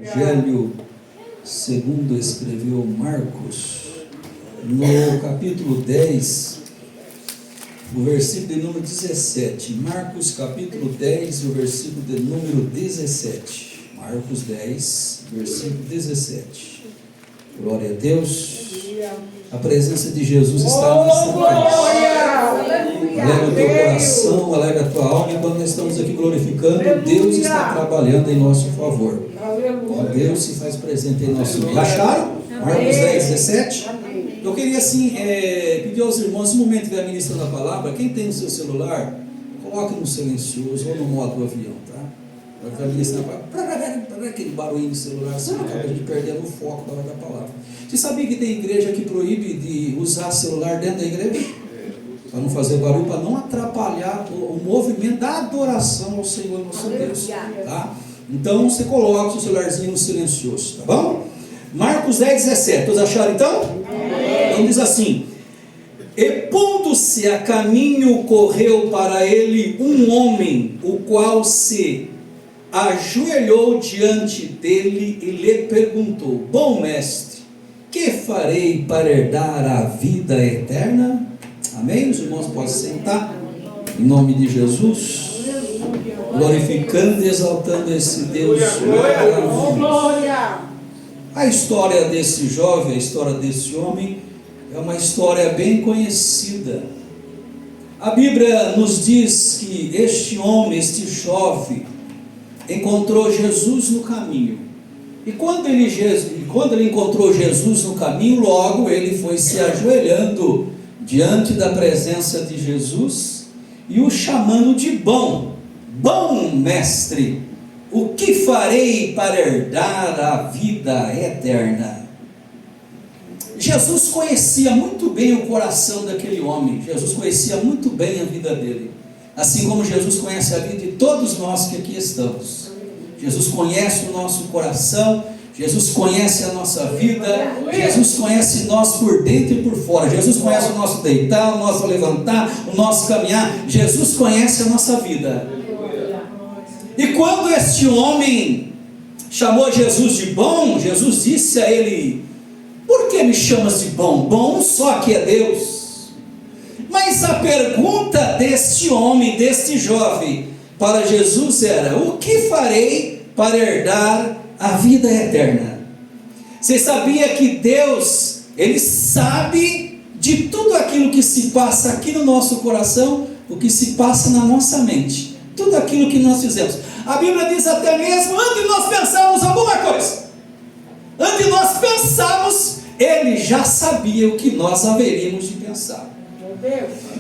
Evangelho segundo escreveu Marcos, no capítulo 10, o versículo de número 17. Marcos capítulo 10, o versículo de número 17. Marcos 10, versículo 17. Glória a Deus. A presença de Jesus está nessa casa. Alegra o teu coração, alegra a tua alma. E quando nós estamos aqui glorificando, Deus está trabalhando em nosso favor. Deus se faz presente em nosso meio. Acharam? Marcos 10, 17. Eu queria assim pedir aos irmãos, no momento que estiver ministrando a palavra, quem tem o seu celular, coloque no silencioso ou no modo avião, tá? Para ministrar aquele barulho do celular, assim, acaba de perder o foco da hora da palavra. Você sabia que tem igreja que proíbe de usar celular dentro da igreja? Para não fazer barulho, para não atrapalhar o movimento da adoração ao Senhor nosso Deus, tá? Então você coloca o seu celularzinho no silencioso, tá bom? Marcos 10, 17, todos acharam então? Então diz assim: e pondo-se a caminho, correu para ele um homem, o qual se ajoelhou diante dele e lhe perguntou: bom mestre, que farei para herdar a vida eterna? Amém? Os irmãos podem sentar, em nome de Jesus, glorificando e exaltando esse Deus maravilhoso. A história desse jovem, a história desse homem, é uma história bem conhecida. A Bíblia nos diz que este homem, este jovem, encontrou Jesus no caminho. E quando ele encontrou Jesus no caminho, logo ele foi se ajoelhando diante da presença de Jesus e o chamando de bom mestre. O que farei para herdar a vida eterna? Jesus conhecia muito bem o coração daquele homem. Jesus conhecia muito bem a vida dele. Assim como Jesus conhece a vida de todos nós que aqui estamos. Jesus conhece o nosso coração. Jesus conhece a nossa vida. Jesus conhece nós por dentro e por fora. Jesus conhece o nosso deitar, o nosso levantar, o nosso caminhar. Jesus conhece a nossa vida. E quando este homem chamou Jesus de bom, Jesus disse a ele: por que me chamas de bom? Bom só que é Deus. Mas a pergunta deste homem, deste jovem, para Jesus era: o que farei para herdar a vida eterna? Você sabia que Deus, Ele sabe de tudo aquilo que se passa aqui no nosso coração, o que se passa na nossa mente, tudo aquilo que nós fizemos. A Bíblia diz até mesmo, antes de nós pensarmos alguma coisa, antes de nós pensarmos, Ele já sabia o que nós haveríamos de pensar.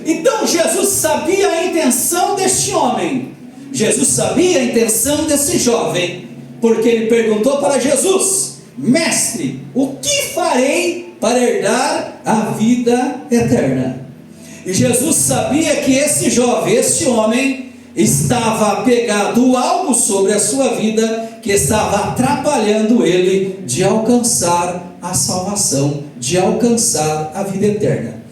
Então Jesus sabia a intenção deste homem, Jesus sabia a intenção desse jovem, porque ele perguntou para Jesus: mestre, o que farei para herdar a vida eterna? E Jesus sabia que esse jovem, esse homem, estava apegado a algo sobre a sua vida que estava atrapalhando ele de alcançar a salvação, de alcançar a vida eterna.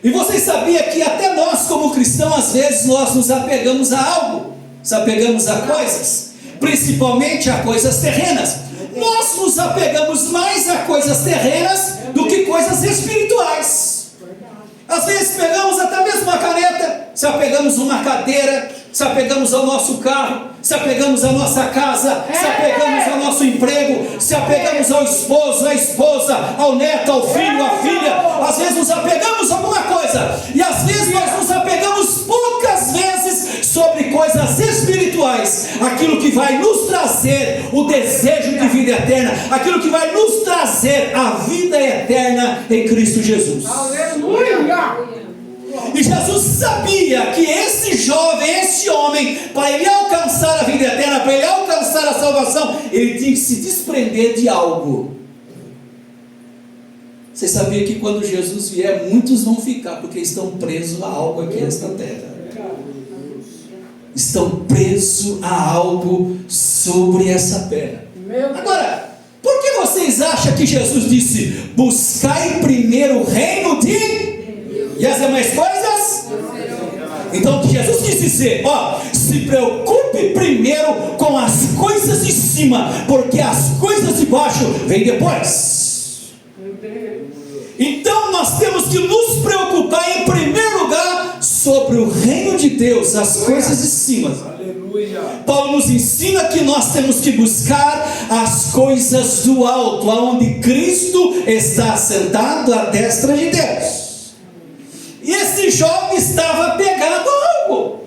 E você sabia que até nós como cristãos, às vezes nós nos apegamos a algo, nos apegamos a coisas, principalmente a coisas terrenas. Nós nos apegamos mais a coisas terrenas do que coisas espirituais. Às vezes pegamos até mesmo uma caneta, se apegamos a uma cadeira, se apegamos ao nosso carro, se apegamos à nossa casa, se apegamos ao nosso emprego, se apegamos ao esposo, à esposa, ao neto, ao filho, à filha. Às vezes nos apegamos a alguma coisa, e às vezes nós nos apegamos poucas vezes sobre coisas espirituais, aquilo que vai nos trazer o desejo de vida eterna, aquilo que vai nos trazer a vida eterna em Cristo Jesus. Aleluia! E Jesus sabia que esse jovem, esse homem, para ele alcançar a vida eterna, para ele alcançar a salvação, ele tinha que se desprender de algo. Você sabia que quando Jesus vier, muitos vão ficar, porque estão presos a algo aqui nesta terra. Estão presos a algo sobre essa terra. Agora, por que vocês acham que Jesus disse: buscai primeiro o reino de Deus, e as demais coisas? Então Jesus quis dizer: se preocupe primeiro com as coisas de cima, porque as vem depois. Então nós temos que nos preocupar em primeiro lugar sobre o reino de Deus, as coisas de cima. Paulo nos ensina que nós temos que buscar as coisas do alto, aonde Cristo está sentado à destra de Deus. E esse jovem estava pegado a algo.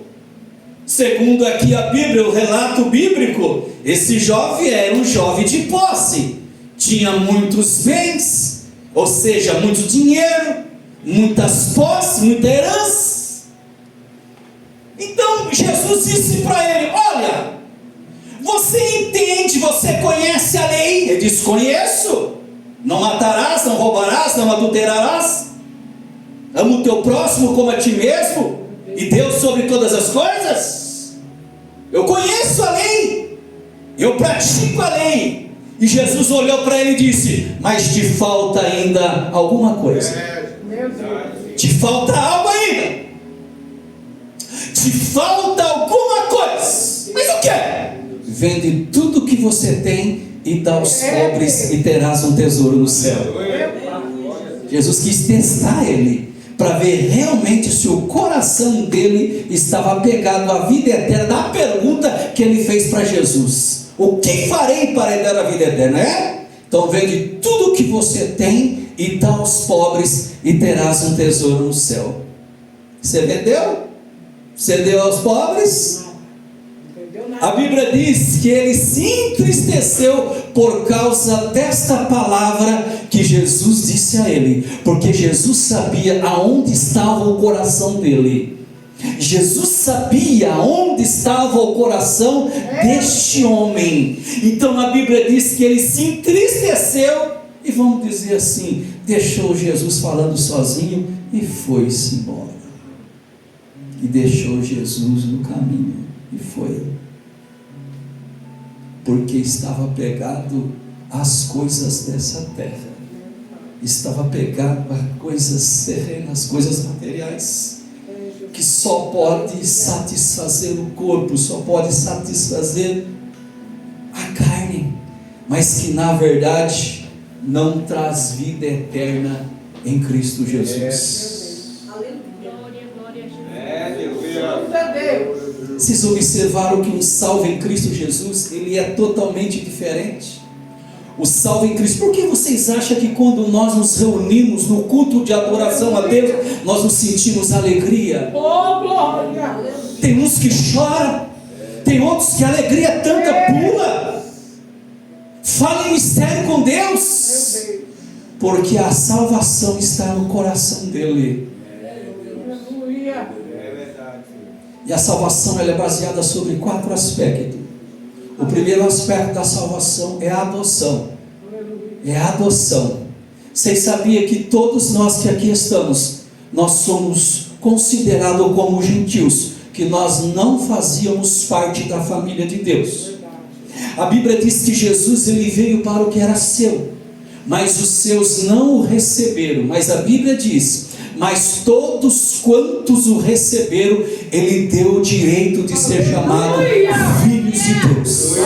Segundo aqui a Bíblia, o relato bíblico, esse jovem era um jovem de posse, tinha muitos bens, ou seja, muito dinheiro, muitas posses, muita herança. Então Jesus disse para ele: olha, você entende, você conhece a lei? Ele disse: conheço. Não matarás, não roubarás, não adulterarás, ama o teu próximo como a ti mesmo, e Deus sobre todas as coisas. Eu conheço a lei, eu pratico a lei. E Jesus olhou para ele e disse: mas te falta ainda alguma coisa. Te falta algo ainda. Te falta alguma coisa. Mas o que? Vende tudo que você tem e dá aos pobres, e terás um tesouro no céu. Jesus quis testar ele, para ver realmente se o coração dele estava apegado à vida eterna. Da pergunta que ele fez para Jesus: o que farei para herdar a vida eterna? Então vende tudo que você tem e dá aos pobres, e terás um tesouro no céu. Você vendeu? Você deu aos pobres? A Bíblia diz que ele se entristeceu por causa desta palavra que Jesus disse a ele, porque Jesus sabia aonde estava o coração dele. Jesus sabia onde estava o coração deste homem. Então a Bíblia diz que ele se entristeceu e, vamos dizer assim, deixou Jesus falando sozinho e foi-se embora. E deixou Jesus no caminho e foi, porque estava apegado às coisas dessa terra, estava apegado a coisas terrenas, coisas materiais, que só pode satisfazer o corpo, só pode satisfazer a carne, mas que na verdade não traz vida eterna em Cristo Jesus. Vocês observaram que um salvo em Cristo Jesus, ele é totalmente diferente. O salvo em Cristo, por que vocês acham que quando nós nos reunimos no culto de adoração a Deus, nós nos sentimos alegria? Tem uns que choram, tem outros que a alegria tanta pula, fala em mistério com Deus, porque a salvação está no coração dele. E a salvação ela é baseada sobre 4 aspectos. O primeiro aspecto da salvação é a adoção. É a adoção. Vocês sabiam que todos nós que aqui estamos, nós somos considerados como gentios, que nós não fazíamos parte da família de Deus. A Bíblia diz que Jesus ele veio para o que era seu, mas os seus não o receberam. Mas a Bíblia diz: mas todos quantos o receberam, ele deu o direito de ser chamado filhos de Deus.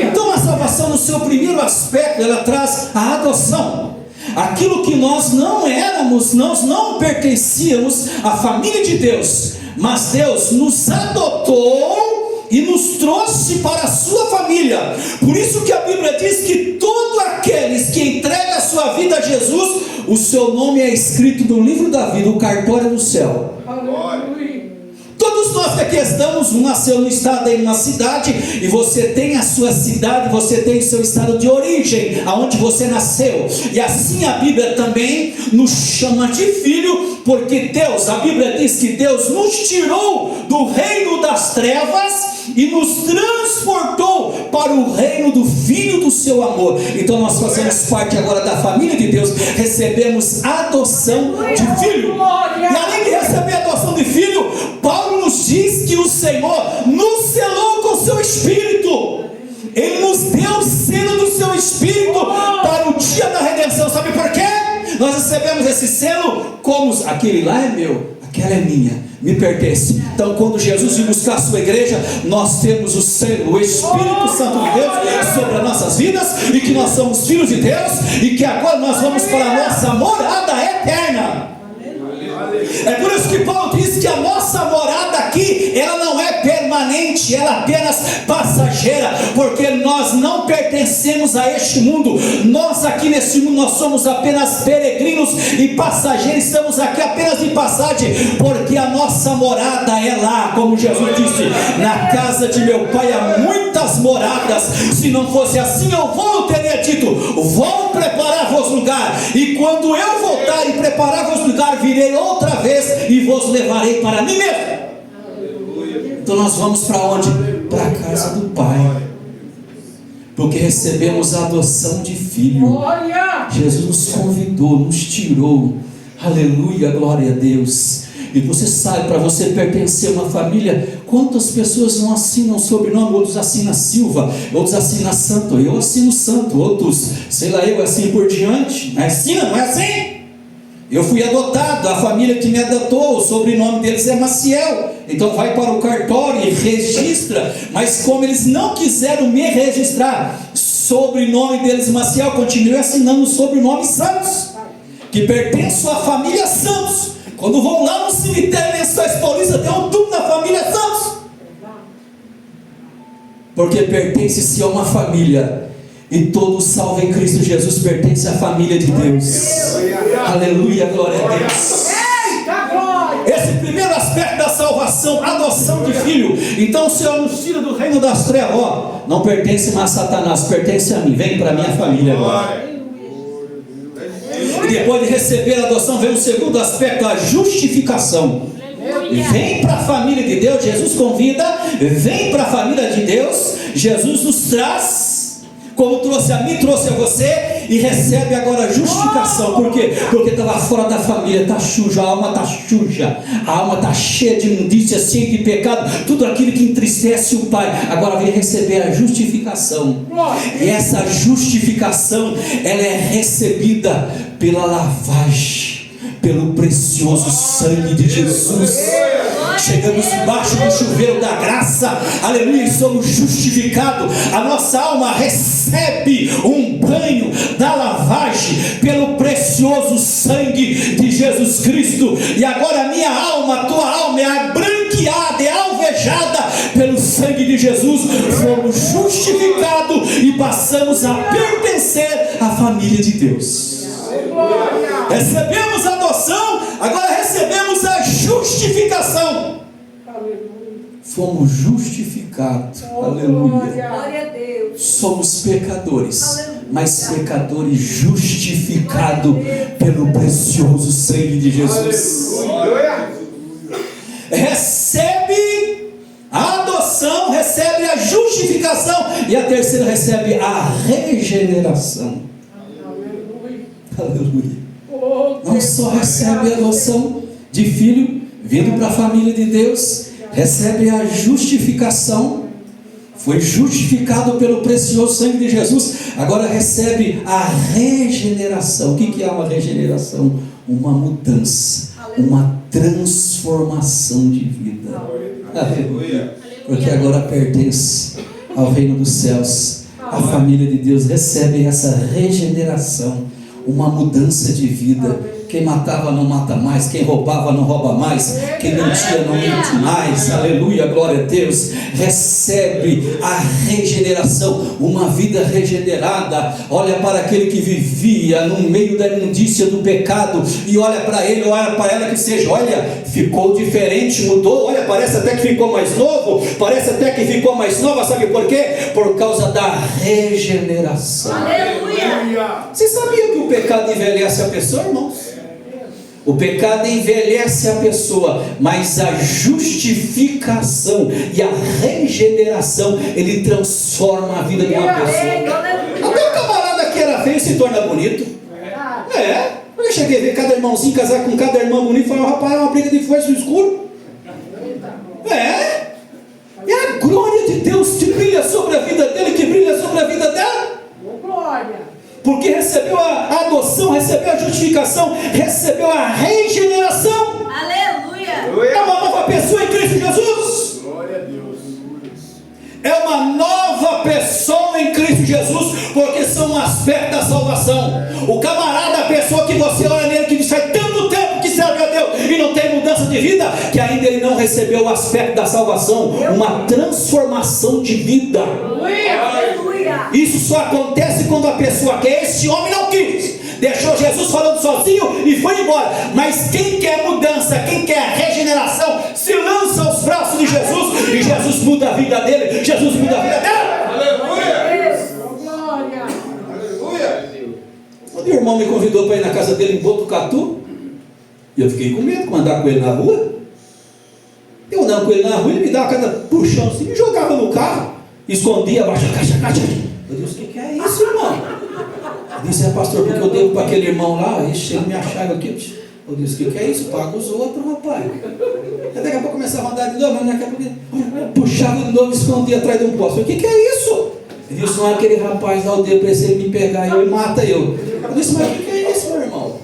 Então a salvação no seu primeiro aspecto, ela traz a adoção. Aquilo que nós não éramos, nós não pertencíamos à família de Deus, mas Deus nos adotou e nos trouxe para a sua família. Por isso que a Bíblia diz que todos aqueles que entregam a sua vida a Jesus, o seu nome é escrito no livro da vida, o cartório do céu. Todos nós que aqui estamos, um nasceu no estado, em uma cidade, e você tem a sua cidade, você tem o seu estado de origem, aonde você nasceu. E assim a Bíblia também nos chama de filho, porque Deus, a Bíblia diz que Deus nos tirou do reino das trevas e nos transportou para o reino do Filho do seu amor. Então nós fazemos parte agora da família de Deus, recebemos adoção de filho. E além de receber a adoção de filho, Paulo nos diz que o Senhor nos selou com o seu Espírito. Ele nos deu o selo do seu Espírito para o dia da redenção. Sabe por quê? Nós recebemos esse selo como aquele lá é meu, que ela é minha, me pertence. Então quando Jesus vir buscar a sua igreja, nós temos o selo, o Espírito Santo de Deus sobre as nossas vidas, e que nós somos filhos de Deus, e que agora nós vamos para a nossa morada eterna. É por isso que Paulo diz que a nossa morada aqui, ela não é permanente, ela é apenas passageira, porque nós não pertencemos a este mundo. Nós aqui nesse mundo, nós somos apenas peregrinos e passageiros, estamos aqui apenas de passagem, porque a nossa morada é lá, como Jesus disse: na casa de meu pai há muitas moradas, se não fosse assim eu vou, teria dito, vou preparar-vos lugar, e quando eu voltar e preparar-vos lugar, virei outra vez e vos levarei para mim mesmo. Então nós vamos para onde? Para a casa do Pai, porque recebemos a adoção de filho. Jesus nos convidou, nos tirou. Aleluia, glória a Deus. E você sabe, para você pertencer a uma família, quantas pessoas não assinam sobrenome? Outros assinam Silva, outros assinam Santo. Eu assino Santo, outros, sei lá, eu assim por diante. Assina, não é assim? Eu fui adotado, a família que me adotou, o sobrenome deles é Maciel. Então vai para o cartório e registra. Mas como eles não quiseram me registrar, sobrenome deles Maciel, continuei assinando o sobrenome Santos, que pertence à família Santos. Quando vão lá no cemitério Lençóis Paulista, tem um túmulo da família Santos, porque pertence-se a uma família. E todo salvo em Cristo Jesus pertence à família de Deus. Aleluia, glória a Deus. Esse primeiro aspecto da salvação, adoção de filho. Então o Senhor nos tira do reino das trevas. Ó, não pertence mais a Satanás, pertence a mim. Vem para a minha família agora. E depois de receber a adoção, vem o segundo aspecto, a justificação. Vem para a família de Deus. Jesus convida, vem para a família de Deus. Jesus nos traz, como trouxe a mim, trouxe a você, e recebe agora a justificação. Por quê? Porque estava fora da família, está suja, a alma está suja, a alma está cheia de imundícia, cheia de pecado, tudo aquilo que entristece o Pai. Agora vem receber a justificação. E essa justificação, ela é recebida pela lavagem, pelo precioso sangue de Jesus. Chegamos debaixo do chuveiro da graça, aleluia, e somos justificados. A nossa alma recebe um banho da lavagem pelo precioso sangue de Jesus Cristo. E agora a minha alma, a tua alma é branqueada, é alvejada pelo sangue de Jesus. Fomos justificados e passamos a pertencer à família de Deus. Recebemos a adoção, agora recebemos a justificação. Fomos justificados. Aleluia. Somos pecadores, mas pecadores justificados pelo precioso sangue de Jesus. Recebe a adoção, recebe a justificação, e a terceira recebe a regeneração. Aleluia. Não só recebe a adoção de filho, vindo para a família de Deus, recebe a justificação, foi justificado pelo precioso sangue de Jesus, agora recebe a regeneração. O que é uma regeneração? Uma mudança, uma transformação de vida. Aleluia. Porque agora pertence ao reino dos céus. A família de Deus recebe essa regeneração, uma mudança de vida. Quem matava não mata mais, quem roubava não rouba mais, quem mentia não mente mais. Aleluia, glória a Deus. Recebe a regeneração, uma vida regenerada. Olha para aquele que vivia no meio da imundícia do pecado, e olha para ele, olha para ela, que seja, olha, ficou diferente, mudou, olha, parece até que ficou mais novo, parece até que ficou mais nova. Sabe por quê? Por causa da regeneração. Aleluia. Você sabia que o pecado envelhece a pessoa, irmãos? O pecado envelhece a pessoa, mas a justificação e a regeneração, ele transforma a vida de uma pessoa. Até o camarada que era feio se torna bonito. Eu cheguei a ver cada irmãozinho casar com cada irmã bonita e falar, rapaz, é uma briga de foice no escuro. É a glória de Deus que brilha sobre a vida dele, que brilha sobre a vida dela. Glória. Porque recebeu a adoção, recebeu a justificação, recebeu a regeneração. Aleluia. É uma nova pessoa em Cristo Jesus. Glória a Deus. É uma nova pessoa em Cristo Jesus, porque são um aspecto da salvação. O camarada, a pessoa que você olha nele, que faz tanto tempo que serve a Deus e não tem mudança de vida, que ainda ele não recebeu o aspecto da salvação, uma transformação de vida. Isso só acontece quando a pessoa quer. Esse homem não quis, deixou Jesus falando sozinho e foi embora. Mas quem quer mudança, quem quer regeneração, se lança aos braços de Jesus, e Jesus muda a vida dele. Jesus muda a vida dela. Aleluia. Glória. Aleluia. O meu irmão me convidou para ir na casa dele em Botucatu, e eu fiquei com medo de andar com ele na rua. Eu andava com ele na rua, ele me dava cada puxão assim, me jogava no carro, escondia, abaixava a caixa. Eu disse: o que é isso, irmão? Ele disse: é, pastor, porque eu devo para aquele irmão lá. Ixi, ele me achava aqui. Eu disse: o que é isso? Paga os outros, rapaz. Aí daqui a pouco começava a andar de novo, mas daqui a pouco puxava de novo e escondia atrás de um poste. O que é isso? Ele disse: não é aquele rapaz lá, eu devo para ele me pegar e ele mata eu. Eu disse: mas o que é isso, meu irmão?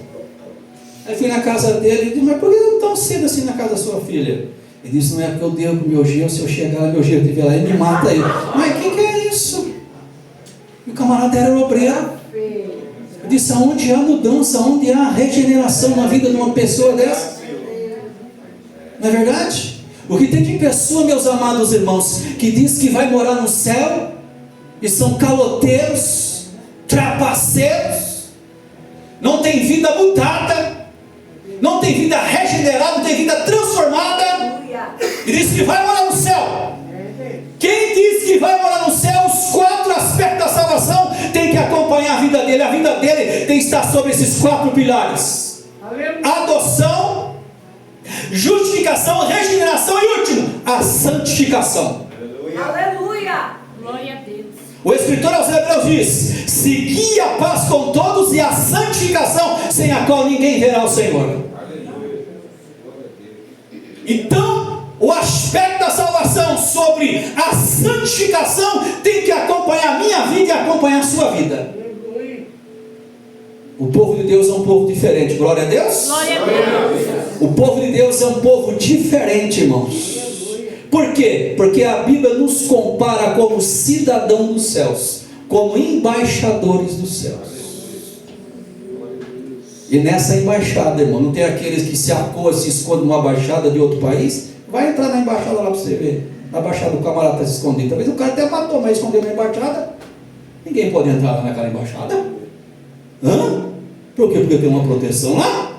Aí fui na casa dele e disse: mas por que não tão cedo assim na casa da sua filha? Ele disse: não é porque eu devo para o meu genro, se eu chegar lá, meu genro estiver lá, ele me mata eu. Mas o que é isso? E o camarada era obreiro. Eu disse: aonde há mudança, onde há regeneração na vida de uma pessoa dessa? Não é verdade? O que tem de pessoa, meus amados irmãos, que diz que vai morar no céu, e são caloteiros, trapaceiros, não tem vida mudada, não tem vida regenerada, não tem vida transformada, e diz que vai morar no céu. Quem diz que vai morar no céu, os 4 aspectos da salvação tem que acompanhar a vida dele. A vida dele tem que estar sobre esses 4 pilares: adoção, justificação, regeneração e último, a santificação. Aleluia. Glória a Deus. O escritor aos Hebreus diz: segui a paz com todos e a santificação, sem a qual ninguém verá o Senhor. Então, o aspecto da salvação sobre a santificação tem que acompanhar a minha vida e acompanhar a sua vida. O povo de Deus é um povo diferente. Glória a Deus. Glória a Deus. O povo de Deus é um povo diferente, irmãos. Por quê? Porque a Bíblia nos compara como cidadão dos céus, como embaixadores dos céus. E nessa embaixada, irmão, não tem aqueles que se acoam, se escondem numa embaixada de outro país? Vai entrar na embaixada lá para você ver. Na embaixada o camarada está se escondendo. Talvez o cara até matou, mas escondeu na embaixada. Ninguém pode entrar lá naquela embaixada. Hã? Por quê? Porque tem uma proteção lá.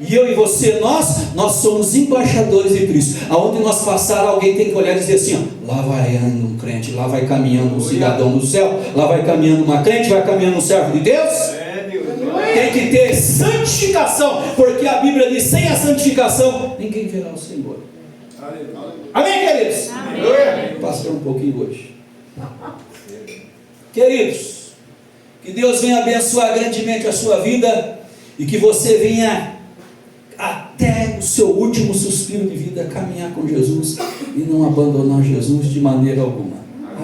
E eu e você, nós somos embaixadores de Cristo. Aonde nós passar, alguém tem que olhar e dizer assim: ó, lá vai andando um crente, lá vai caminhando um cidadão do céu, lá vai caminhando uma crente, vai caminhando um servo de Deus. Tem que ter santificação, porque a Bíblia diz: sem a santificação ninguém verá o Senhor. Amém, queridos? Amém. Passei um pouquinho hoje. Queridos, que Deus venha abençoar grandemente a sua vida, e que você venha até o seu último suspiro de vida caminhar com Jesus e não abandonar Jesus de maneira alguma.